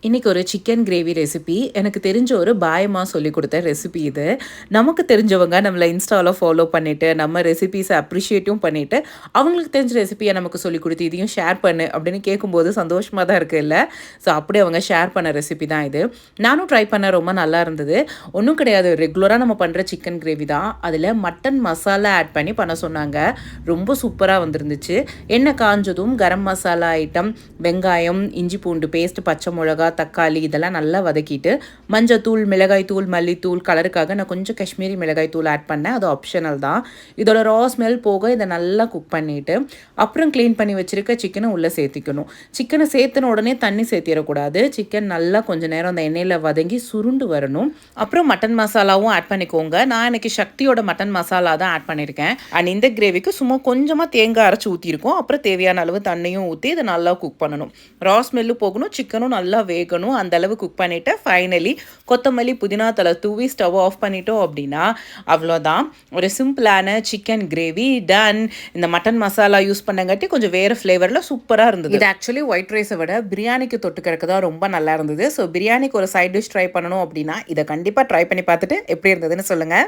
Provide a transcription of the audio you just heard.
இன்றைக்கி ஒரு chicken gravy recipe. எனக்கு தெரிஞ்ச ஒரு பாயம்மா சொல்லிக் கொடுத்த ரெசிபி இது. நமக்கு தெரிஞ்சவங்க நம்மளை இன்ஸ்டாவில் ஃபாலோ பண்ணிவிட்டு நம்ம ரெசிபீஸை அப்ரிஷியேட்டும் பண்ணிவிட்டு அவங்களுக்கு தெரிஞ்ச ரெசிபியை நமக்கு சொல்லிக் கொடுத்து இதையும் ஷேர் பண்ணு அப்படின்னு கேட்கும்போது சந்தோஷமாக தான் இருக்குது இல்லை? ஸோ அப்படி அவங்க ஷேர் பண்ண ரெசிபி தான் இது. நானும் ட்ரை பண்ண ரொம்ப நல்லா இருந்தது. ஒன்றும் கிடையாது, ரெகுலராக நம்ம பண்ணுற சிக்கன் கிரேவி தான். அதில் மட்டன் மசாலா ஆட் பண்ணி பண்ண சொன்னாங்க. ரொம்ப சூப்பராக வந்துருந்துச்சு. எண்ணெய் காஞ்சதும் கரம் மசாலா ஐட்டம், வெங்காயம், இஞ்சி பூண்டு பேஸ்ட், பச்சை மிளகா, தக்காளி இதெல்லாம் நல்லா வதக்கிட்டு மஞ்சத்தூள், மிளகாய்த்தூள், மல்லித்தூள், கலருக்காக நான் கொஞ்சம் காஷ்மீரி மிளகாய்த்தூள் ஆட் பண்ணேன். அது ஆப்ஷனல் தான். இதோட ரா ஸ்மெல் போக இதை நல்லா குக் பண்ணிவிட்டு அப்புறம் க்ளீன் பண்ணி வச்சுருக்க சிக்கனை உள்ளே சேர்த்திக்கணும். சிக்கனை சேர்த்துன உடனே தண்ணி சேர்த்திடக்கூடாது. சிக்கன் நல்லா கொஞ்சம் நேரம் அந்த எண்ணெயில் வதங்கி சுருண்டு வரணும். அப்புறம் மட்டன் மசாலாவும் ஆட் பண்ணிக்கோங்க. நான் எனக்கு சக்தியோட மட்டன் மசாலா தான் ஆட் பண்ணியிருக்கேன். அண்ட் இந்த கிரேவிக்கு சும்மா கொஞ்சமாக தேங்காய் அரைச்சி ஊற்றிருக்கோம். அப்புறம் தேவையான அளவு தண்ணியும் ஊற்றி இதை நல்லா குக் பண்ணணும். ரா ஸ்மெல்லு போகணும், சிக்கனும் நல்லா வேகணும். அந்த அளவு குக் பண்ணிவிட்டு ஃபைனலி கொத்தமல்லி, புதினா தலை தூவி ஸ்டவ் ஆஃப் பண்ணிட்டோம் அப்படின்னா அவ்வளோதான். ஒரு சிம்பிளான சிக்கன் கிரேவி டன். இந்த மட்டன் மசாலா யூஸ் பண்ணங்காட்டி கொஞ்சம் வேறு ஃப்ளேவரில் சூப்பராக இருந்தது. இது ஆக்சுவலி ஒயிட் ரைஸை விட பிரியாணிக்கு தொட்டுக்கிறதுக்கு தான் ரொம்ப நல்லா இருந்தது. ஸோ பிரியாணிக்கு ஒரு சைட் டிஷ் ட்ரை பண்ணணும் அப்படின்னா இதை கண்டிப்பாக ட்ரை பண்ணி பார்த்துட்டு எப்படி இருந்ததுன்னு சொல்லுங்கள்.